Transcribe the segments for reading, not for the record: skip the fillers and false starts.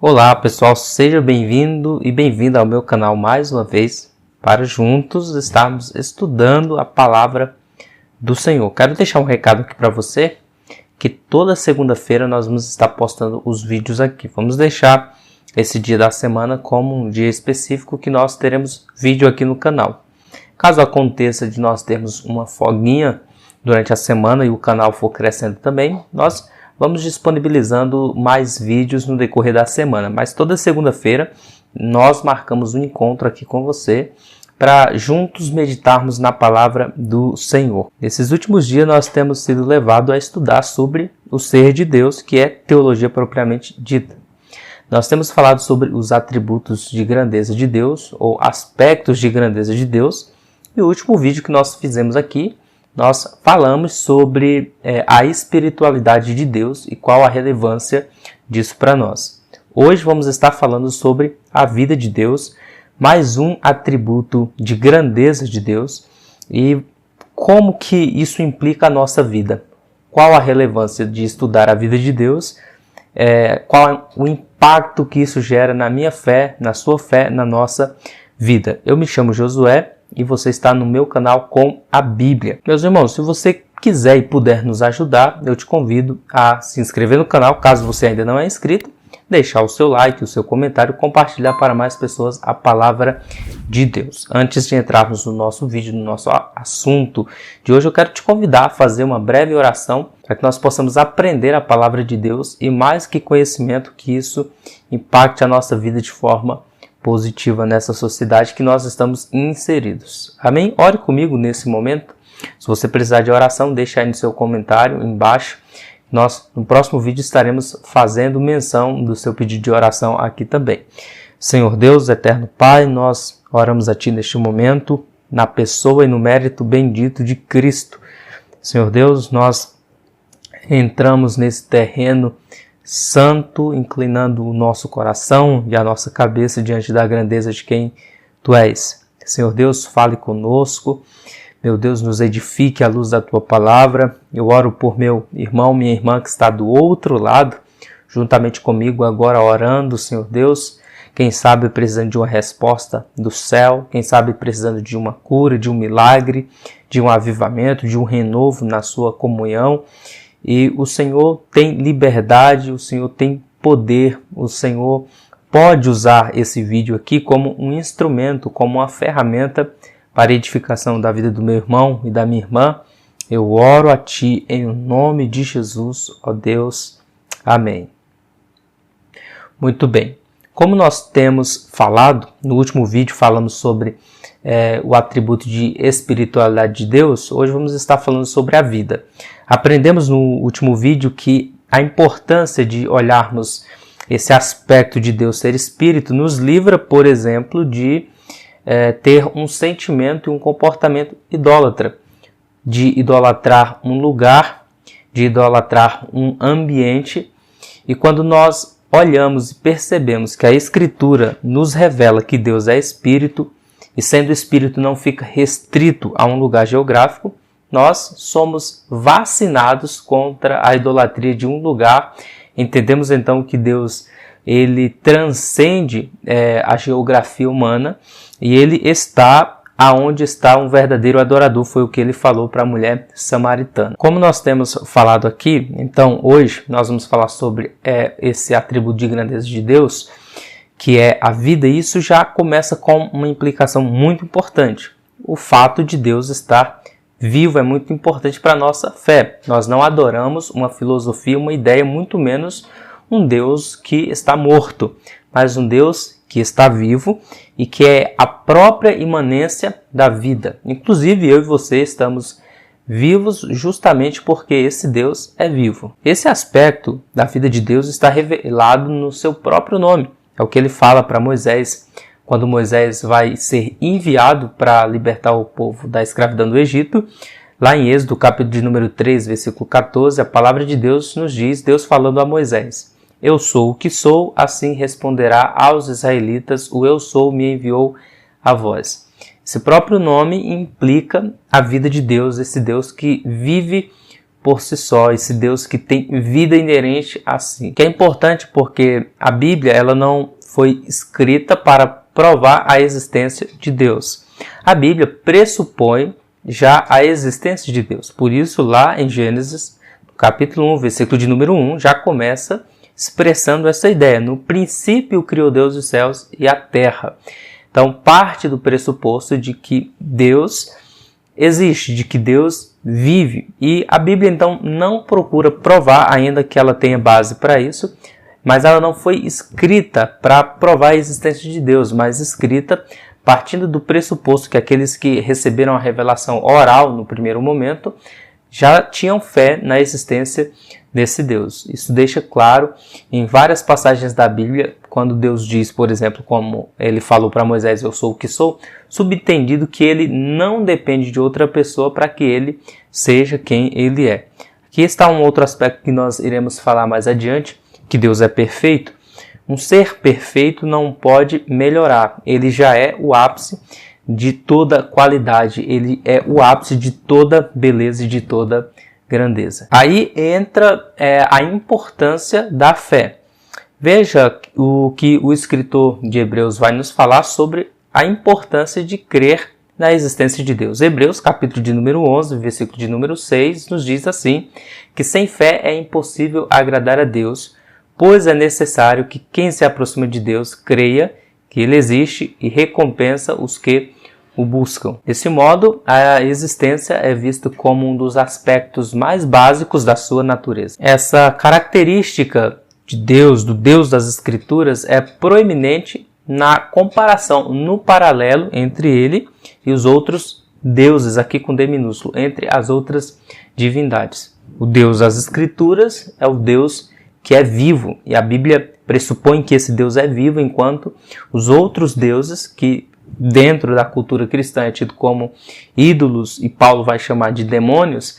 Olá pessoal, seja bem-vindo e bem-vinda ao meu canal mais uma vez para juntos estarmos estudando a palavra do Senhor. Quero deixar um recado aqui para você que toda segunda-feira nós vamos estar postando os vídeos aqui. Vamos deixar esse dia da semana como um dia específico que nós teremos vídeo aqui no canal. Caso aconteça de nós termos uma folguinha durante a semana e o canal for crescendo também, nós vamos disponibilizando mais vídeos no decorrer da semana, mas toda segunda-feira nós marcamos um encontro aqui com você para juntos meditarmos na palavra do Senhor. Nesses últimos dias nós temos sido levados a estudar sobre o ser de Deus, que é teologia propriamente dita. Nós temos falado sobre os atributos de grandeza de Deus, ou aspectos de grandeza de Deus, e o último vídeo que nós fizemos aqui, nós falamos sobre a espiritualidade de Deus e qual a relevância disso para nós. Hoje vamos estar falando sobre a vida de Deus, mais um atributo de grandeza de Deus e como que isso implica a nossa vida. Qual a relevância de estudar a vida de Deus, qual é o impacto que isso gera na minha fé, na sua fé, na nossa vida. Eu me chamo Josué e você está no meu canal com a Bíblia. Meus irmãos, se você quiser e puder nos ajudar, eu te convido a se inscrever no canal, caso você ainda não é inscrito, deixar o seu like, o seu comentário, compartilhar para mais pessoas a palavra de Deus. Antes de entrarmos no nosso vídeo, no nosso assunto de hoje, eu quero te convidar a fazer uma breve oração para que nós possamos aprender a palavra de Deus e, mais que conhecimento, que isso impacte a nossa vida de forma positiva nessa sociedade que nós estamos inseridos. Amém? Ore comigo nesse momento. Se você precisar de oração, deixa aí no seu comentário embaixo. Nós, no próximo vídeo, estaremos fazendo menção do seu pedido de oração aqui também. Senhor Deus, eterno Pai, nós oramos a Ti neste momento, na pessoa e no mérito bendito de Cristo. Senhor Deus, nós entramos nesse terreno santo, inclinando o nosso coração e a nossa cabeça diante da grandeza de quem Tu és. Senhor Deus, fale conosco. Meu Deus, nos edifique à luz da Tua palavra. Eu oro por meu irmão, minha irmã que está do outro lado, juntamente comigo agora orando, Senhor Deus. Quem sabe precisando de uma resposta do céu, quem sabe precisando de uma cura, de um milagre, de um avivamento, de um renovo na sua comunhão. E o Senhor tem liberdade, o Senhor tem poder, o Senhor pode usar esse vídeo aqui como um instrumento, como uma ferramenta para a edificação da vida do meu irmão e da minha irmã. Eu oro a Ti em nome de Jesus, ó Deus. Amém. Muito bem. Como nós temos falado, no último vídeo falamos sobre o atributo de espiritualidade de Deus, hoje vamos estar falando sobre a vida. Aprendemos no último vídeo que a importância de olharmos esse aspecto de Deus ser espírito nos livra, por exemplo, de ter um sentimento e um comportamento idólatra, de idolatrar um lugar, de idolatrar um ambiente. E quando nós olhamos e percebemos que a Escritura nos revela que Deus é espírito, e sendo espírito não fica restrito a um lugar geográfico, nós somos vacinados contra a idolatria de um lugar. Entendemos então que Deus ele transcende a geografia humana e ele está aonde está um verdadeiro adorador, foi o que ele falou para a mulher samaritana. Como nós temos falado aqui, então hoje nós vamos falar sobre esse atributo de grandeza de Deus, que é a vida, e isso já começa com uma implicação muito importante. O fato de Deus estar vivo é muito importante para a nossa fé. Nós não adoramos uma filosofia, uma ideia, muito menos um Deus que está morto, mas um Deus que está vivo e que é a própria imanência da vida. Inclusive eu e você estamos vivos justamente porque esse Deus é vivo. Esse aspecto da vida de Deus está revelado no seu próprio nome. É o que ele fala para Moisés, quando Moisés vai ser enviado para libertar o povo da escravidão do Egito. Lá em Êxodo, capítulo de número 3, versículo 14, a palavra de Deus nos diz, Deus falando a Moisés: Eu sou o que sou, assim responderá aos israelitas, o Eu sou me enviou a vós. Esse próprio nome implica a vida de Deus, esse Deus que vive por si só, esse Deus que tem vida inerente a si. Que é importante porque a Bíblia ela não foi escrita para provar a existência de Deus. A Bíblia pressupõe já a existência de Deus. Por isso, lá em Gênesis, capítulo 1, versículo de número 1, já começa expressando essa ideia. No princípio criou Deus os céus e a terra. Então, parte do pressuposto de que Deus existe, de que Deus vive. E a Bíblia, então, não procura provar, ainda que ela tenha base para isso, mas ela não foi escrita para provar a existência de Deus, mas escrita partindo do pressuposto que aqueles que receberam a revelação oral no primeiro momento já tinham fé na existência desse Deus. Isso deixa claro em várias passagens da Bíblia, quando Deus diz, por exemplo, como ele falou para Moisés, eu sou o que sou, subentendido que ele não depende de outra pessoa para que ele seja quem ele é. Aqui está um outro aspecto que nós iremos falar mais adiante, que Deus é perfeito. Um ser perfeito não pode melhorar, ele já é o ápice de toda qualidade, ele é o ápice de toda beleza e de toda grandeza. Aí entra a importância da fé. Veja o que o escritor de Hebreus vai nos falar sobre a importância de crer na existência de Deus. Hebreus, capítulo de número 11, versículo de número 6, nos diz assim, que sem fé é impossível agradar a Deus, pois é necessário que quem se aproxima de Deus creia que Ele existe e recompensa os que o buscam. Desse modo, a existência é vista como um dos aspectos mais básicos da sua natureza. Essa característica de Deus, do Deus das Escrituras, é proeminente na comparação, no paralelo entre Ele e os outros deuses, aqui com D minúsculo, entre as outras divindades. O Deus das Escrituras é o Deus que é vivo, e a Bíblia pressupõe que esse Deus é vivo, enquanto os outros deuses, que dentro da cultura cristã é tido como ídolos, e Paulo vai chamar de demônios,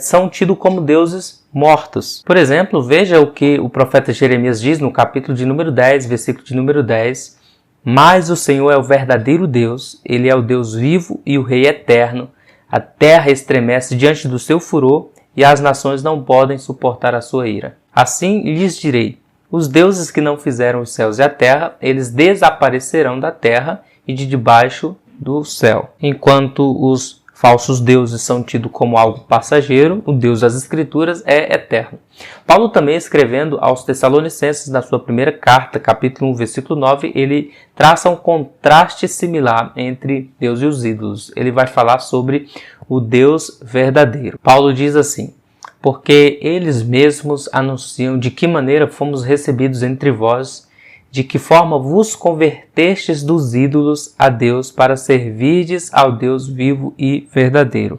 são tidos como deuses mortos. Por exemplo, veja o que o profeta Jeremias diz no capítulo de número 10, versículo de número 10, mas o Senhor é o verdadeiro Deus, Ele é o Deus vivo e o Rei eterno, a terra estremece diante do seu furor, e as nações não podem suportar a sua ira. Assim lhes direi, os deuses que não fizeram os céus e a terra, eles desaparecerão da terra e de debaixo do céu. Enquanto os falsos deuses são tidos como algo passageiro, o Deus das Escrituras é eterno. Paulo também, escrevendo aos Tessalonicenses, na sua primeira carta, capítulo 1, versículo 9, ele traça um contraste similar entre Deus e os ídolos. Ele vai falar sobre o Deus verdadeiro. Paulo diz assim, porque eles mesmos anunciam de que maneira fomos recebidos entre vós, de que forma vos convertestes dos ídolos a Deus para servirdes ao Deus vivo e verdadeiro.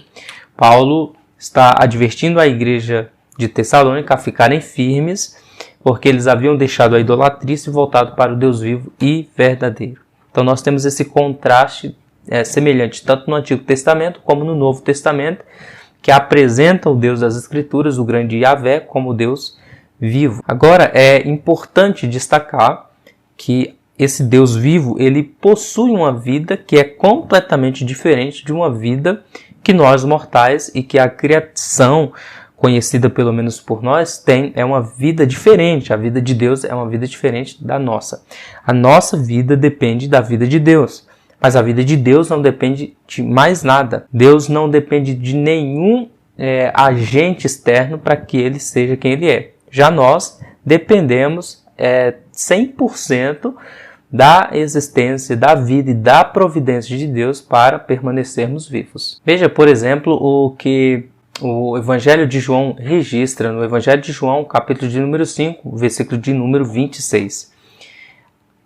Paulo está advertindo a igreja de Tessalônica a ficarem firmes, porque eles haviam deixado a idolatria e voltado para o Deus vivo e verdadeiro. Então nós temos esse contraste semelhante tanto no Antigo Testamento como no Novo Testamento, que apresenta o Deus das Escrituras, o grande Yahvé, como Deus vivo. Agora, é importante destacar que esse Deus vivo, ele possui uma vida que é completamente diferente de uma vida que nós mortais e que a criação, conhecida pelo menos por nós, tem. É uma vida diferente. A vida de Deus é uma vida diferente da nossa. A nossa vida depende da vida de Deus. Mas a vida de Deus não depende de mais nada. Deus não depende de nenhum agente externo para que Ele seja quem Ele é. Já nós dependemos 100% da existência, da vida e da providência de Deus para permanecermos vivos. Veja, por exemplo, o que o Evangelho de João registra no Evangelho de João, capítulo de número 5, versículo de número 26.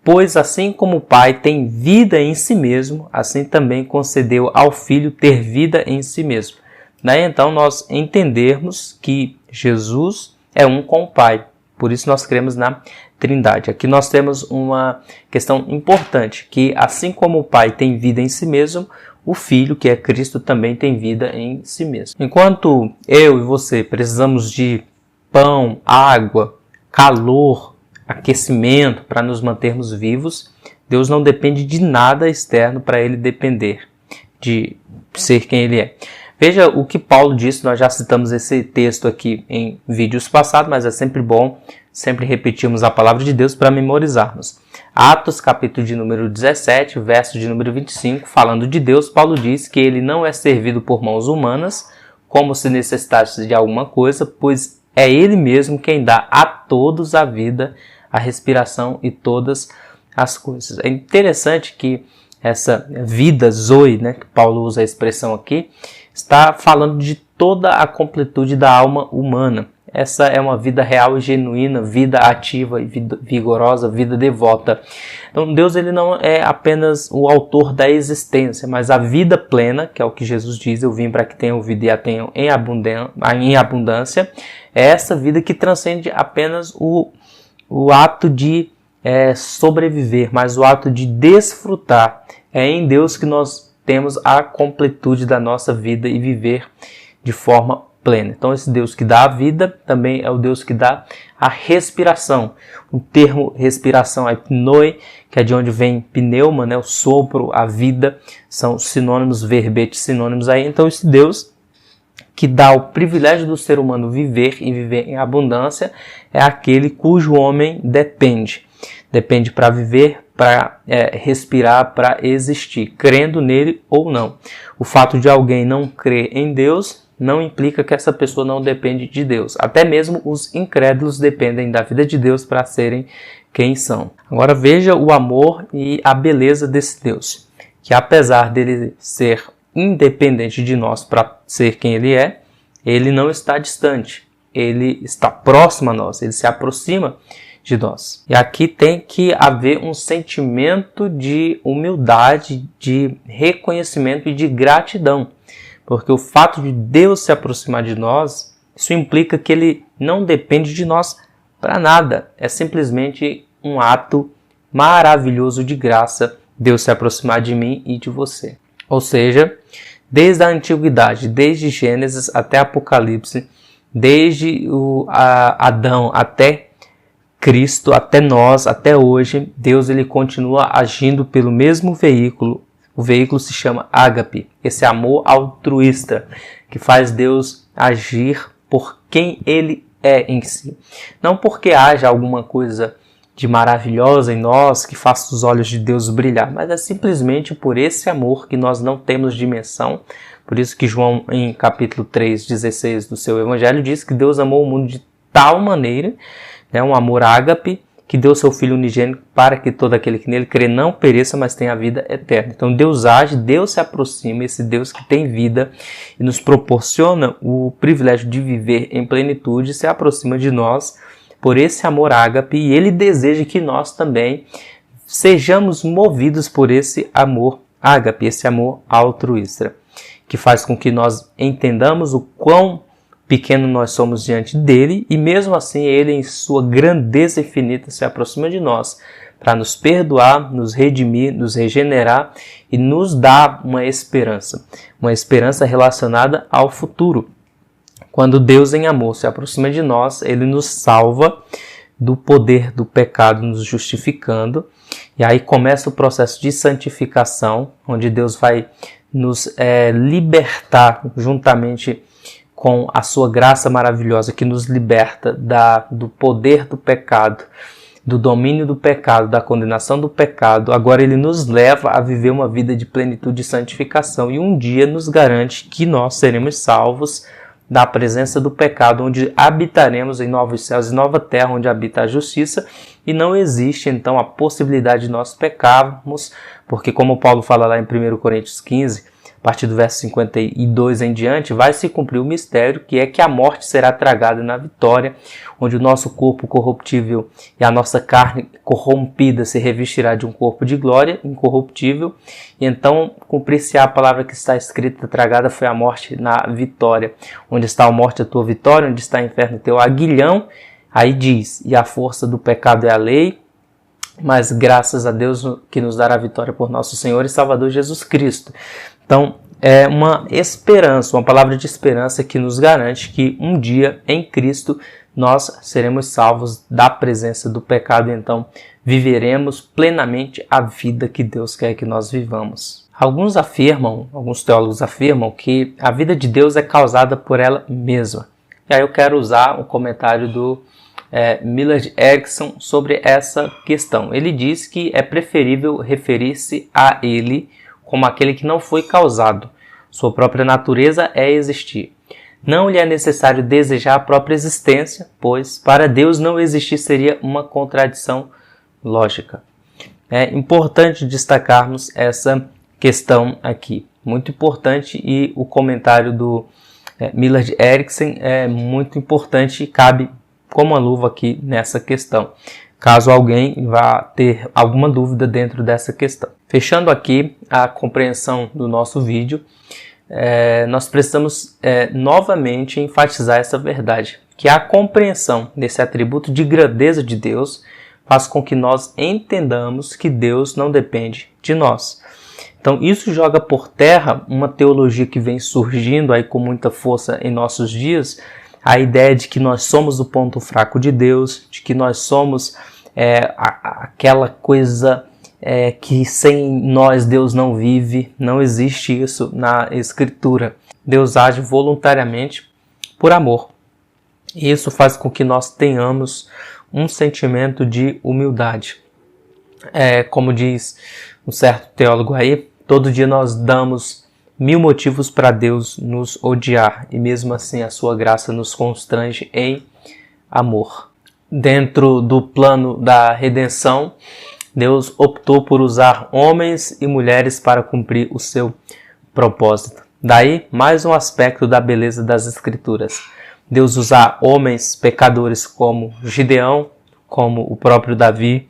Pois assim como o Pai tem vida em si mesmo, assim também concedeu ao Filho ter vida em si mesmo. Daí então nós entendermos que Jesus é um com o Pai. Por isso nós cremos na Trindade. Aqui nós temos uma questão importante, que assim como o Pai tem vida em si mesmo, o Filho, que é Cristo, também tem vida em si mesmo. Enquanto eu e você precisamos de pão, água, calor, aquecimento para nos mantermos vivos, Deus não depende de nada externo para Ele depender, de ser quem Ele é. Veja o que Paulo disse, nós já citamos esse texto aqui em vídeos passados, mas é sempre bom sempre repetirmos a palavra de Deus para memorizarmos. Atos, capítulo de número 17, verso de número 25, falando de Deus, Paulo diz que ele não é servido por mãos humanas, como se necessitasse de alguma coisa, pois é ele mesmo quem dá a todos a vida, a respiração e todas as coisas. É interessante que essa vida, Zoe, né, que Paulo usa a expressão aqui, está falando de toda a completude da alma humana. Essa é uma vida real e genuína, vida ativa e vida vigorosa, vida devota. Então Deus ele não é apenas o autor da existência, mas a vida plena, que é o que Jesus diz, eu vim para que tenham vida e a tenham em abundância, é essa vida que transcende apenas o ato de sobreviver, mas o ato de desfrutar. É em Deus que nós temos a completude da nossa vida e viver de forma plena. Então esse Deus que dá a vida também é o Deus que dá a respiração. O termo respiração é pnoi, que é de onde vem pneuma, né? O sopro, a vida, são sinônimos, verbetes sinônimos aí. Então esse Deus que dá o privilégio do ser humano viver e viver em abundância é aquele cujo homem depende. Depende para viver, para respirar, para existir, crendo nele ou não. O fato de alguém não crer em Deus não implica que essa pessoa não depende de Deus. Até mesmo os incrédulos dependem da vida de Deus para serem quem são. Agora veja o amor e a beleza desse Deus, que apesar dele ser independente de nós para ser quem ele é, ele não está distante, ele está próximo a nós, ele se aproxima de nós. E aqui tem que haver um sentimento de humildade, de reconhecimento e de gratidão. Porque o fato de Deus se aproximar de nós, isso implica que ele não depende de nós para nada. É simplesmente um ato maravilhoso de graça Deus se aproximar de mim e de você. Ou seja, desde a antiguidade, desde Gênesis até Apocalipse, desde Adão até Cristo, até nós, até hoje, Deus ele continua agindo pelo mesmo veículo. O veículo se chama ágape, esse amor altruísta que faz Deus agir por quem ele é em si. Não porque haja alguma coisa de maravilhosa em nós que faça os olhos de Deus brilhar, mas é simplesmente por esse amor que nós não temos dimensão. Por isso que João, em capítulo 3:16 do seu evangelho, diz que Deus amou o mundo de tal maneira, um amor ágape, que deu seu Filho unigênito para que todo aquele que nele crê não pereça, mas tenha a vida eterna. Então Deus age, Deus se aproxima, esse Deus que tem vida e nos proporciona o privilégio de viver em plenitude, se aproxima de nós por esse amor ágape e ele deseja que nós também sejamos movidos por esse amor ágape, esse amor altruísta, que faz com que nós entendamos o quão pequeno nós somos diante dele e mesmo assim ele em sua grandeza infinita se aproxima de nós para nos perdoar, nos redimir, nos regenerar e nos dar uma esperança relacionada ao futuro. Quando Deus em amor se aproxima de nós, ele nos salva do poder do pecado, nos justificando, e aí começa o processo de santificação, onde Deus vai nos libertar juntamente com a sua graça maravilhosa que nos liberta do poder do pecado, do domínio do pecado, da condenação do pecado. Agora ele nos leva a viver uma vida de plenitude e santificação e um dia nos garante que nós seremos salvos da presença do pecado, onde habitaremos em novos céus e nova terra, onde habita a justiça, e não existe então a possibilidade de nós pecarmos, porque como Paulo fala lá em 1 Coríntios 15, a partir do verso 52 em diante, vai se cumprir o mistério, que é que a morte será tragada na vitória, onde o nosso corpo corruptível e a nossa carne corrompida se revestirá de um corpo de glória incorruptível, e então cumprir-se-á a palavra que está escrita: tragada foi a morte na vitória. Onde está a morte a tua vitória, onde está o inferno teu aguilhão. Aí diz: e a força do pecado é a lei, mas graças a Deus que nos dará a vitória por nosso Senhor e Salvador Jesus Cristo. Então, é uma esperança, uma palavra de esperança que nos garante que um dia, em Cristo, nós seremos salvos da presença do pecado e então viveremos plenamente a vida que Deus quer que nós vivamos. Alguns teólogos afirmam que a vida de Deus é causada por ela mesma. E aí eu quero usar um comentário do Millard Erickson sobre essa questão. Ele diz que é preferível referir-se a ele como aquele que não foi causado. Sua própria natureza é existir. Não lhe é necessário desejar a própria existência, pois para Deus não existir seria uma contradição lógica. É importante destacarmos essa questão aqui, muito importante, e o comentário do Millard Erickson é muito importante e cabe como uma luva aqui nessa questão, caso alguém vá ter alguma dúvida dentro dessa questão. Fechando aqui a compreensão do nosso vídeo, nós precisamos novamente enfatizar essa verdade, que a compreensão desse atributo de grandeza de Deus faz com que nós entendamos que Deus não depende de nós. Então isso joga por terra uma teologia que vem surgindo aí com muita força em nossos dias, a ideia de que nós somos o ponto fraco de Deus, de que nós somos aquela coisa que sem nós Deus não vive. Não existe isso na Escritura. Deus age voluntariamente por amor. E isso faz com que nós tenhamos um sentimento de humildade. Como diz um certo teólogo aí, todo dia nós damos 1000 motivos para Deus nos odiar, e mesmo assim a sua graça nos constrange em amor. Dentro do plano da redenção, Deus optou por usar homens e mulheres para cumprir o seu propósito. Daí, mais um aspecto da beleza das Escrituras. Deus usar homens pecadores como Gideão, como o próprio Davi,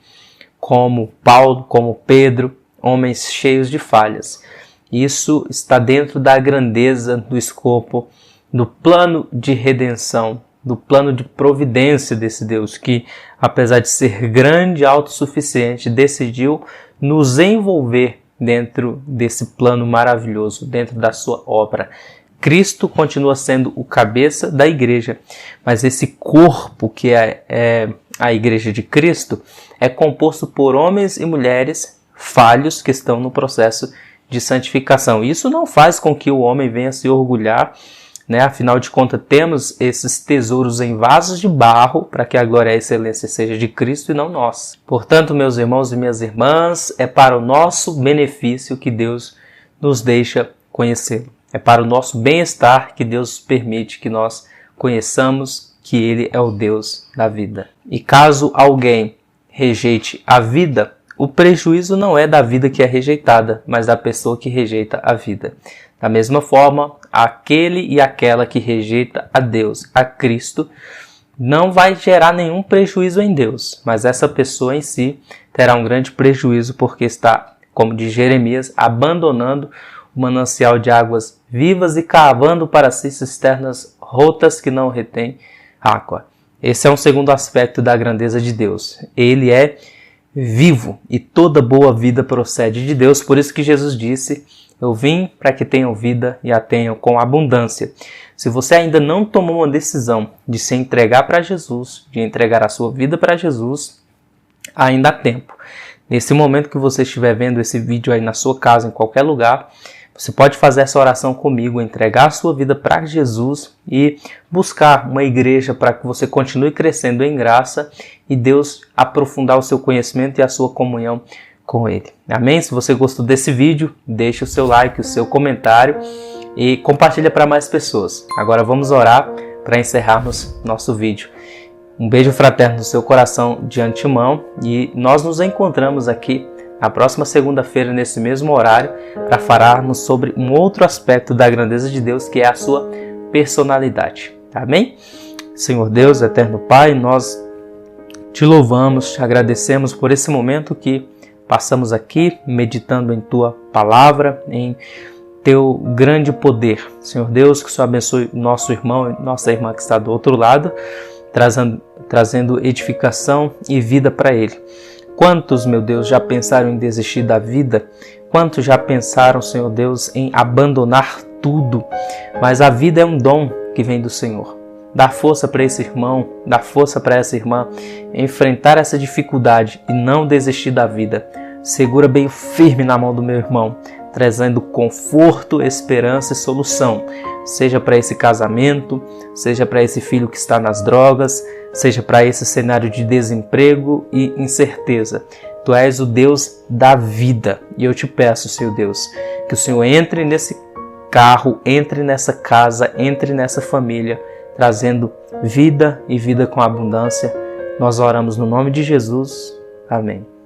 como Paulo, como Pedro, homens cheios de falhas. Isso está dentro da grandeza do escopo do plano de redenção, do plano de providência desse Deus que, apesar de ser grande e autossuficiente, decidiu nos envolver dentro desse plano maravilhoso, dentro da sua obra. Cristo continua sendo o cabeça da igreja, mas esse corpo que é a igreja de Cristo é composto por homens e mulheres falhos que estão no processo de santificação. Isso não faz com que o homem venha se orgulhar, Afinal de contas, temos esses tesouros em vasos de barro para que a glória e a excelência seja de Cristo e não nós. Portanto, meus irmãos e minhas irmãs, é para o nosso benefício que Deus nos deixa conhecê-lo. É para o nosso bem-estar que Deus permite que nós conheçamos que Ele é o Deus da vida. E caso alguém rejeite a vida, o prejuízo não é da vida que é rejeitada, mas da pessoa que rejeita a vida. Da mesma forma, aquele e aquela que rejeita a Deus, a Cristo, não vai gerar nenhum prejuízo em Deus, mas essa pessoa em si terá um grande prejuízo porque está, como diz Jeremias, abandonando o manancial de águas vivas e cavando para si cisternas rotas que não retêm água. Esse é um segundo aspecto da grandeza de Deus. Ele é vivo e toda boa vida procede de Deus, por isso que Jesus disse: eu vim para que tenham vida e a tenham com abundância. Se você ainda não tomou uma decisão de se entregar para Jesus, de entregar a sua vida para Jesus, ainda há tempo. Nesse momento que você estiver vendo esse vídeo aí na sua casa, em qualquer lugar, você pode fazer essa oração comigo, entregar a sua vida para Jesus e buscar uma igreja para que você continue crescendo em graça e Deus aprofundar o seu conhecimento e a sua comunhão com Ele. Amém? Se você gostou desse vídeo, deixe o seu like, o seu comentário e compartilha para mais pessoas. Agora vamos orar para encerrarmos nosso vídeo. Um beijo fraterno no seu coração de antemão e nós nos encontramos aqui na próxima segunda-feira nesse mesmo horário para falarmos sobre um outro aspecto da grandeza de Deus, que é a sua personalidade. Amém? Senhor Deus, eterno Pai, nós te louvamos, te agradecemos por esse momento que passamos aqui meditando em Tua Palavra, em Teu grande poder. Senhor Deus, que o Senhor abençoe nosso irmão e nossa irmã que está do outro lado, trazendo edificação e vida para ele. Quantos, meu Deus, já pensaram em desistir da vida? Quantos já pensaram, Senhor Deus, em abandonar tudo? Mas a vida é um dom que vem do Senhor. Dá força para esse irmão, dá força para essa irmã enfrentar essa dificuldade e não desistir da vida. Segura bem firme na mão do meu irmão. trazendo conforto, esperança e solução, seja para esse casamento, seja para esse filho que está nas drogas, seja para esse cenário de desemprego e incerteza. Tu és o Deus da vida e eu te peço, Senhor Deus, que o Senhor entre nesse carro, entre nessa casa, entre nessa família, trazendo vida e vida com abundância. Nós oramos no nome de Jesus. Amém.